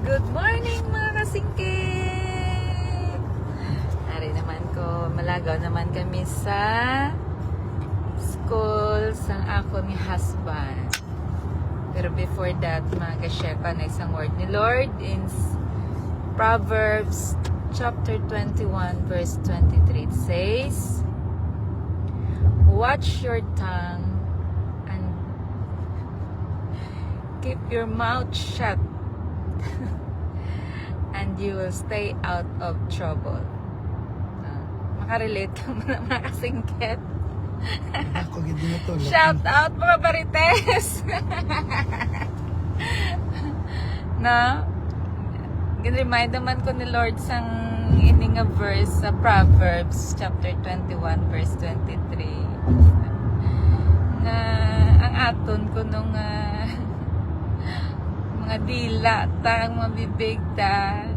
Good morning mga kasingkit! Ari naman ko, malagaw naman kami sa school sang ako ni husband. Pero before that, mag-share ko na isang word ni Lord in Proverbs chapter 21 verse 23. It says, watch your tongue and keep your mouth shut and you will stay out of trouble. Makarelate ka mo na mga kasingkit. Ako gid na to. Shout out mga Marites. Na gin-remind naman ko ni Lord sang ining nga verse sa Proverbs chapter 21 verse 23. Na ang aton ko nung mga dila tang mga bibig ta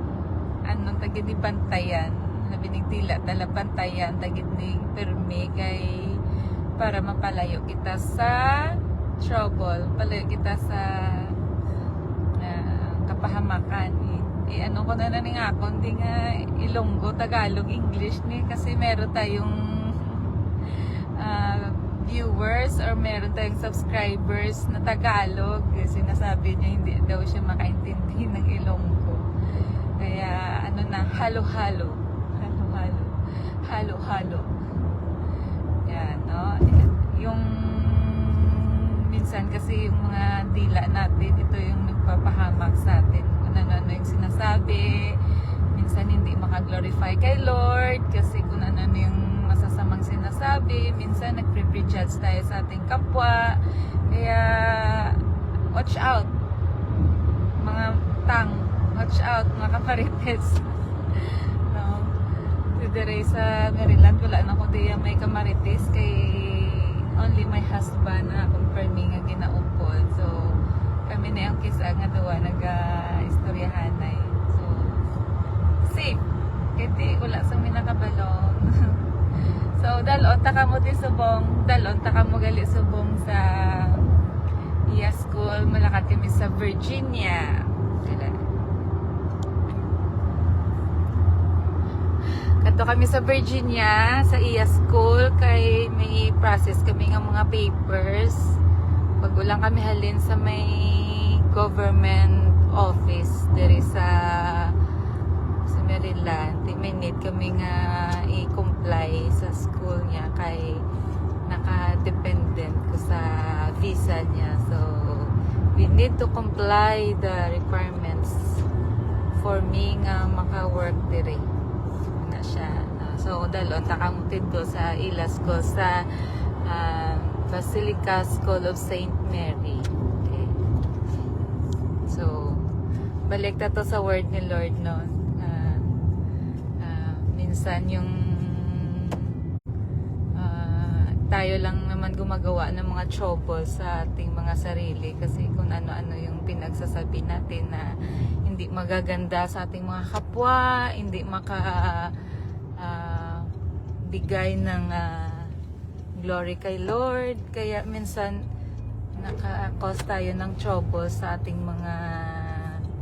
anong tagid ni bantayan labi ning dila dala bantayan tagid ning permi kay para mapalayo kita sa trouble, palayo kita sa kapahamakan. Ano ko na ning ako hindi nga Ilonggo, Tagalog, English ni kasi meron tayong viewers or meron tayong subscribers na Tagalog. Sinasabi niya hindi daw siya makaintindi ng Ilonggo. Kaya ano na, halo-halo. Halo-halo. Halo-halo. Yan, no? Yung minsan kasi yung mga dila natin, ito yung nagpapahamak sa atin. Kung ano-ano yung sinasabi. Minsan hindi makaglorify kay Lord kasi kung ano-ano yung masasamang sinasabi, minsan nagpre-prejudge tayo sa ating kapwa. Kaya watch out mga watch out mga kaparites. No? Today sa Maryland wala na ko diya may kamarites kay only my husband na confirming nga ginaupod. So kami na ang kisa nga duwa nag-istoryahanay. So safe kaya wala sa minakabalong. So, dalon taka mo di subong, dalon taka mo gali subong sa iya school, malakat kami sa Virginia. Kato kami sa Virginia, sa iya school, kay may process kami ng mga papers. Pag ulang kami halin sa may government office, diri sa Maryland, may need kami nga i-comply sa school niya kay naka-dependent ko sa visa niya. So, we need to comply the requirements for me nga maka-work dire. Na siya. So, dalon takamutid ko sa ilas ko sa Basilica School of St. Mary. Okay. So, balik na to sa word ni Lord noon. Minsan yung tayo lang naman gumagawa ng mga trouble sa ating mga sarili kasi kung ano-ano yung pinagsasabi natin na hindi magaganda sa ating mga kapwa, hindi bigay ng glory kay Lord, kaya minsan naka-cause tayo ng trouble sa ating mga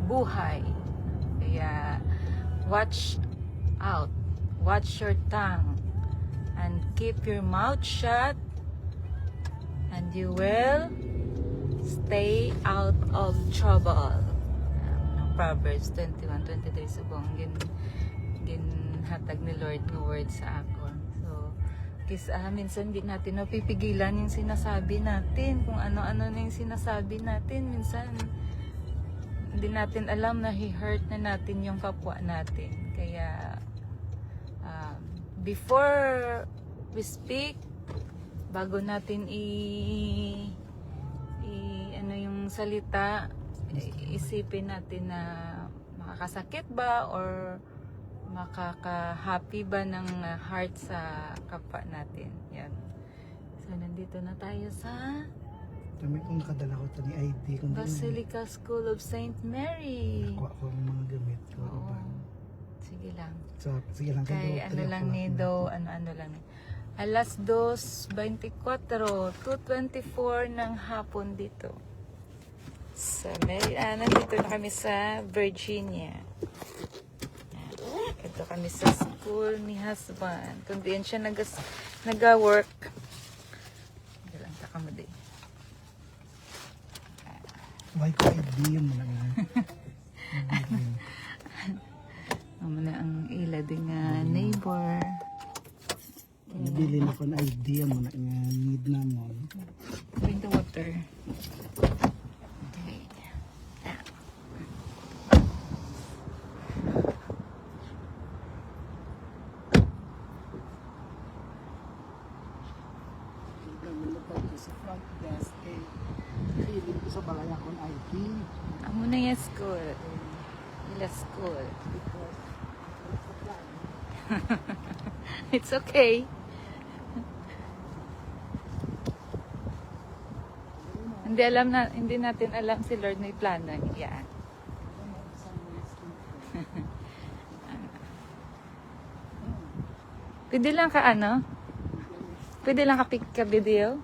buhay. Kaya watch out. Watch your tongue and keep your mouth shut and you will stay out of trouble. Proverbs 21:23 subong ginhatag ni Lord ng word sa ako. So, minsan di natin napipigilan yung sinasabi natin. Kung ano-ano na yung sinasabi natin, minsan hindi natin alam na hurt na natin yung kapwa natin. Kaya before we speak, bago natin ano yung salita, isipin natin na makakasakit ba or makaka-happy ba ng heart sa kapwa natin. Yan. So, nandito na tayo sa Kami kung nakadala ko ito ni ID. Basilica School of St. Mary. Nakuha ko ang mga gamit ko. Oo. Sige lang. So, sige lang. Kay ano lang ni do, ano lang ni. Alas 2:24, 2:24 ng hapon dito Nandito na kami sa Virginia. Ito kami sa school ni husband. Kung diyan siya nag-work. Hindi lang takamo din. Why ko idea mo na nga. Amo na ang ila din nga neighbor. Nabili na ko na idea mo na nga need na mo. Bring the water. Okay. Sa front desk eh. Feeling ko sa balay akong ID. Amo na yung school. Ila school. It's okay. Hindi natin alam si Lord may plano niya. Pwede lang ka ano? Pwede lang ka pick ka video?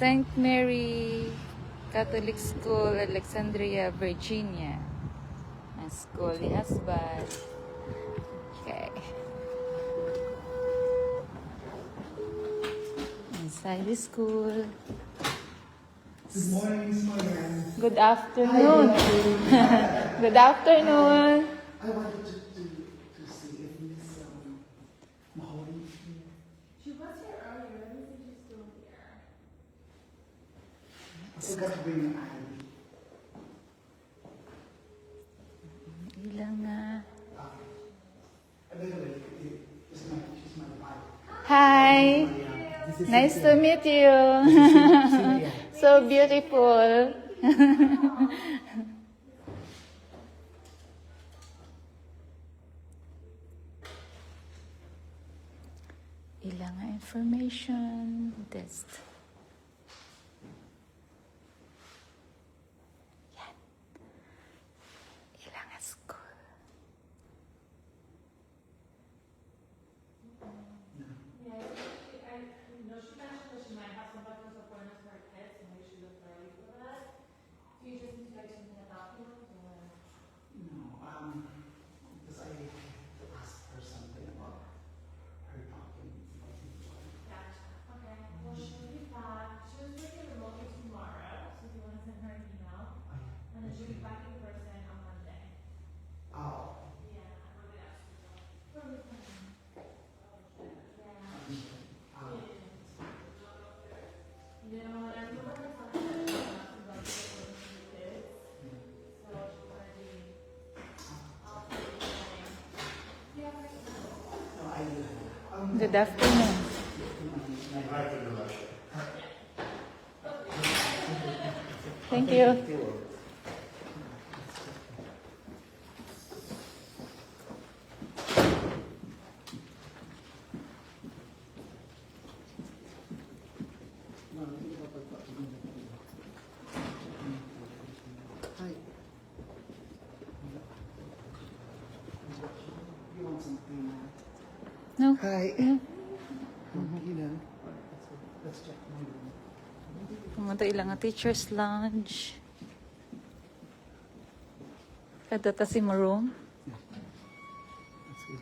St. Mary Catholic School, Alexandria, Virginia. Ang school ni husband. Okay. Inside the school. Good morning, Miss Marian. Good afternoon. Good afternoon. I wanted to see if Miss Mahoney is here. She was here earlier. Let me see if she's still here. I forgot to bring your ID. Ilang nga. By the way, she's my wife. Hi. This is Nice to meet you. Cynthia. So beautiful. Ilang nga information test. Yan. Ilang nga school. No, because I asked her something about her documents. Okay. Well, she'll be back. She was working remotely tomorrow, so if you want to send her an email, and then she'll be back in person on Monday. Oh, Yeah, really actually. no, I Good afternoon. Thank you. Hi. You want something? No. Hi. No. You know, let's check my room. Pumunta ilang nga teacher's lounge. Kadata si room. That's good.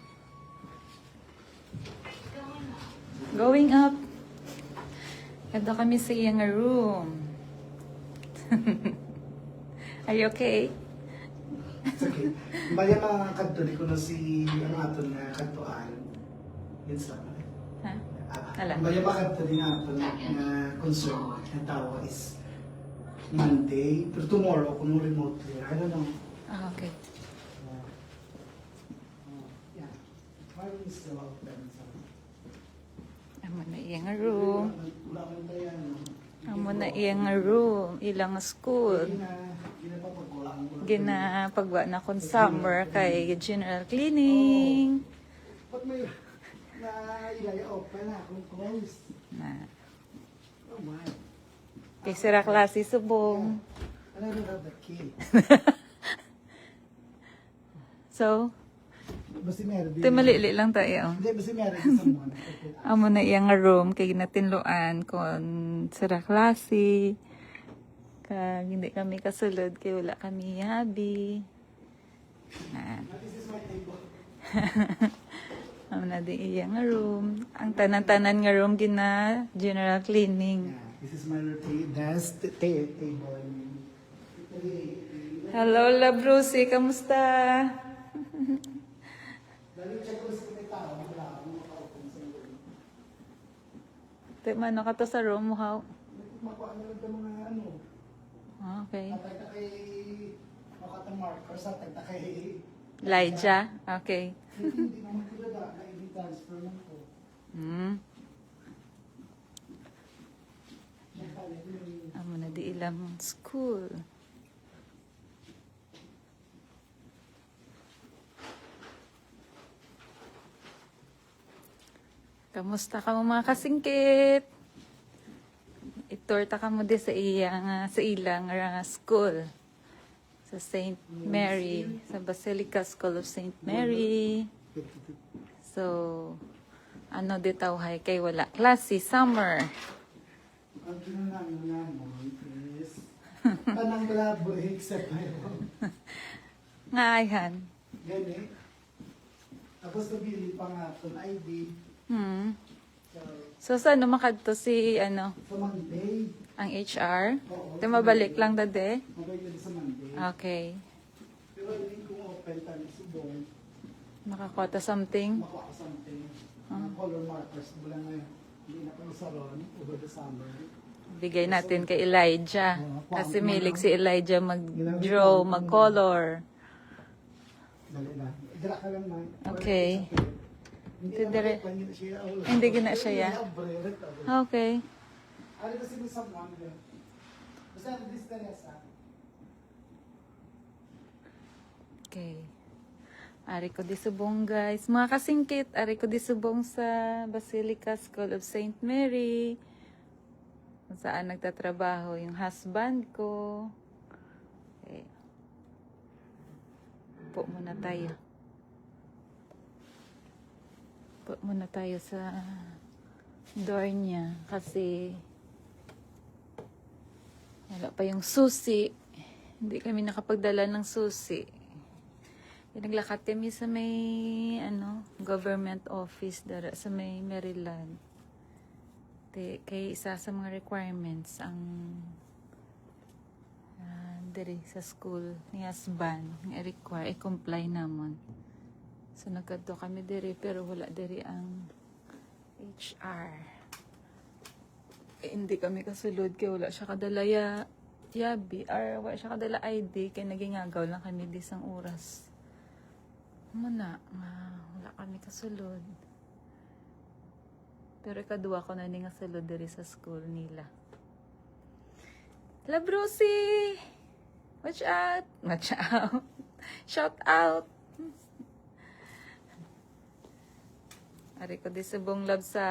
Going up. Kada kami sa iyang room. Are you okay? It's okay. Baya mga kanto, di ko na si, ano ato na kantoan. It's not. Ha? Ala. Baya mga kanto din ato na concern na tawa is Monday, pero tomorrow, kung remotely, I don't know. Ah, okay. Yeah. Friday is still open. So. Amo na iyang room. Wala man tayo, ano. Amo na iyang room. Ilang school. Ginapagwa na kung summer kay general cleaning. Ba't may na-ilaya open na kung closed? Na. Oh my. Kay sira klase subong. And I don't have the key. So, Basta meron. Ito malili lang tayo. Hindi, basta meron sa mo. Amo na iyang nga room kay natinluan kon sira klase. Kag hindi kami kasulod kay wala kami habi. This is my table. Amo na di iyang nga room. Ang tanan-tanan nga room gina general cleaning. Yeah, this is my desk table. Hello, La Brucey, kamusta? Dali check ko sa tao, wala akong makaupo sa iyo. Te man ka to sa room mo how? Makuha na lang ng mga ano. Okay. Tatagta kay Makata Mark or sa tagta kay Elijah. Okay. hindi naman kilala na i-transfer lang ko. Amo na di ilang school. Kamusta ka mo mga kasingkit? Itorta ka mo di sa ilang school. Sa St. Mary. Sa Basilica School of St. Mary. So, ano di tawhay kay wala klase, summer. Ang ginanamon is tanang labo except mayroon. Nga ayhan. Gani. Tapos nabili pa nga itong ID. So, So, saan makadto si, sa Monday. ang HR? Oo. Ito mabalik lang dade? Magayon sa Monday. Okay. Pero hindi ko open time subong. Makakota something? Makuha ko something. Color markers. Wala na hindi na ko sa ron over the summer. Bigay natin kay Elijah. Kasi milig si Elijah mag-draw, mag-color. Dali na. Dala ka lang man. Okay. Hindi Ito dire. Hindi gina siya ya. Okay. Ano ba sinisap mo? Basta this Teresa. Okay. Ari ko di subong guys. Mga kasingkit, ari ko di subong sa Basilica School of St. Mary. Kung saan nagtatrabaho yung husband ko. Okay. Upo muna tayo. Upo muna tayo sa door niya kasi wala pa yung susi. Hindi kami nakapagdala ng susi. Naglakad kami sa may government office dara sa may Maryland. Kay isa sa mga requirements ang diri sa school ni husband nga require i-comply namon. So nagkadto kami diri pero wala diri ang HR. Hindi kami kasulod kay wala siya kadala yabi or wala siya kadala ID kay nagingagaw lang kami di isang oras. Muna, wala kami kasulod. Pero ikadua ko na ni nga sulod diri sa school nila. La Brucey! Watch out! Watch out! Shout out! Ari ko di subong love sa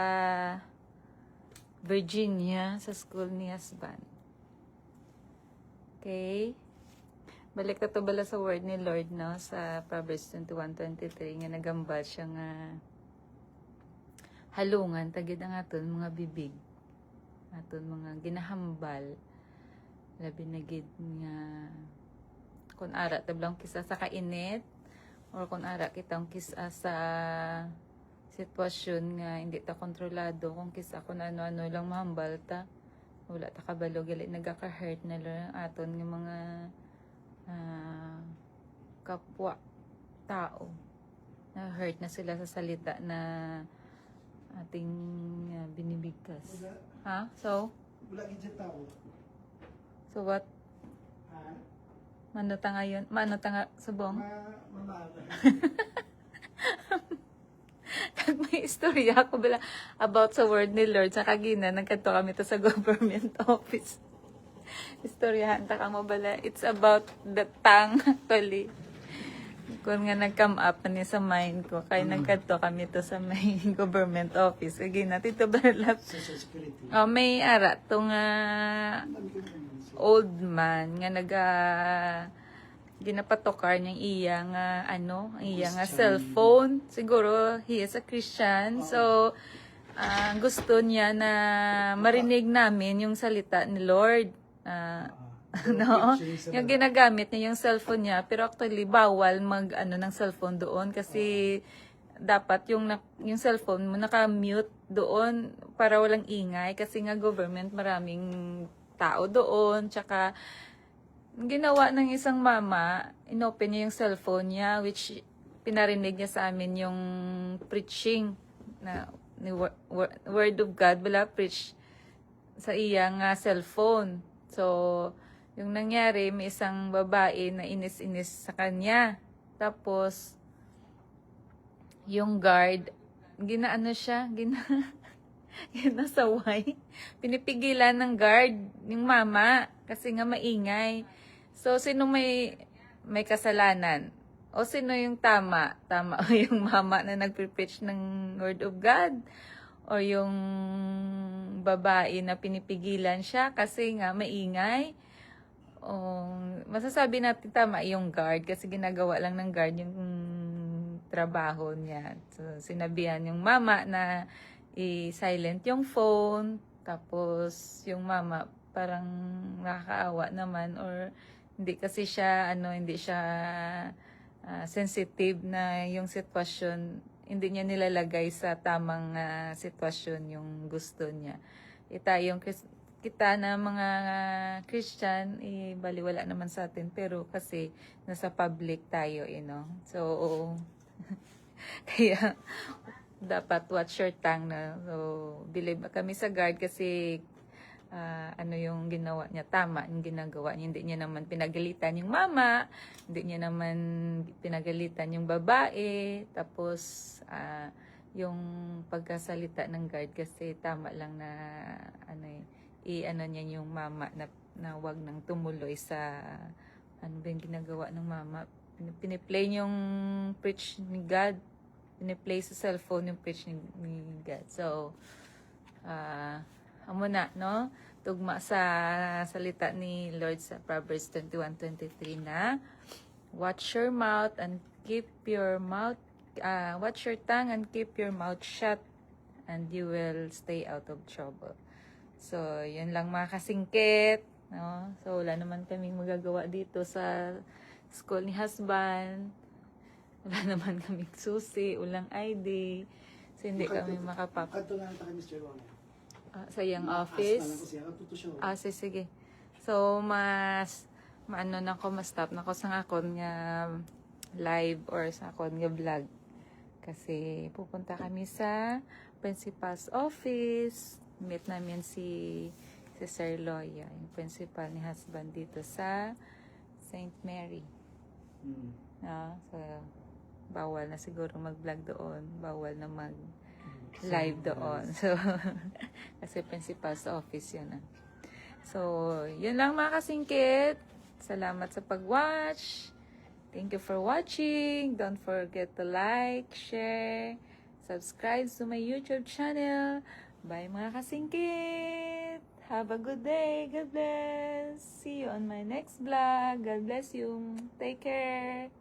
Virginia sa school ni husband. Okay? Balik na to bala sa word ni Lord, no? Sa Proverbs 21:23 nga nagambal siya nga halungan tagid ang aton mga bibig. Aton mga ginahambal. Labi na gid nga kun ara tablang kisa sa kainit or kun ara kitang kisa sa sitwasyon nga hindi ta kontrolado kung kisa kun ano-ano lang mahambal ta. Wala ta kabalo gali nagaka-hurt na lang aton nga mga kapwa tao na hurt na sila sa salita na ating binibigkas. Ha? So? Wala gid tao. So what? Ha? Mano ta ngayon? Mano ta nga subong? Mamala. Kag may istorya ako bala about sa word ni Lord sa kagina nagkadto kami to sa government office. Istoryahan ta ka mo bala. It's about the tongue actually. Kung nga nag-come up na sa mind ko, kaya nagkadto kami to sa may government office. Again, natin ito bala. Social Security. Oh, may ara tong old man nga ginapatokar niyang iya nga ang iya nga Christian. cellphone. Siguro he is a Christian. So gusto niya na marinig namin yung salita ni Lord. No, yung ginagamit niya yung cellphone niya, pero actually bawal mag ng cellphone doon kasi dapat yung cellphone mo naka-mute doon para walang ingay kasi nga government, maraming tao doon. Tsaka ginawa ng isang mama, inopen niya yung cellphone niya, which pinarinig niya sa amin yung preaching na ni word of God, wala preach sa iyang cellphone. So yung nangyari, may isang babae na inis-inis sa kanya. Tapos yung guard, ginasaway. Pinipigilan ng guard yung mama kasi nga maingay. So sino may kasalanan? O sino yung tama? Tama o yung mama na nagpe-preach ng word of God? O yung babae na pinipigilan siya kasi nga maingay? O masasabi natin tama yung guard kasi ginagawa lang ng guard yung trabaho niya. So sinabihan yung mama na i-silent yung phone. Tapos yung mama parang nakakaawa naman or hindi kasi siya sensitive na yung sitwasyon, hindi niya nilalagay sa tamang sitwasyon yung gusto niya. Kita na mga Christian, baliwala naman sa atin, pero kasi nasa public tayo, So, kaya dapat watch your tongue na. So, believe kami sa guard kasi yung ginawa niya, tama yung ginagawa niya. Hindi niya naman pinagalitan yung mama, hindi niya naman pinagalitan yung babae, tapos yung pagkasalita ng guard kasi tama lang na niya yung mama na wag nang tumuloy sa ba yung ginagawa ng mama. Piniplay yung preach ni God, piniplay sa cellphone yung preach ni God. So amo na, no? Tugma sa salita ni Lord sa Proverbs 21:23 na watch your mouth and keep your mouth watch your tongue and keep your mouth shut and you will stay out of trouble. So, yun lang mga kasingkit, no? So, wala naman kaming magagawa dito sa school ni husband. Wala naman kaming susi, ulang ID. So, hindi kami Kadto na ta kay Mr. Ronald. sa iyang office. Sige. So, maano na ko, ma-stop na ko sa akon nga live or sa akon nga vlog. Kasi pupunta kami sa principal's office. Meet namin si Sir Loya, yung principal ni husband dito sa St. Mary. So, bawal na siguro mag-vlog doon. Bawal na mag-live doon. So, kasi principal's office yun. So, yun lang mga kasingkit. Salamat sa pag-watch. Thank you for watching. Don't forget to like, share, subscribe to my YouTube channel. Bye mga kasingkit. Have a good day. God bless. See you on my next vlog. God bless you. Take care.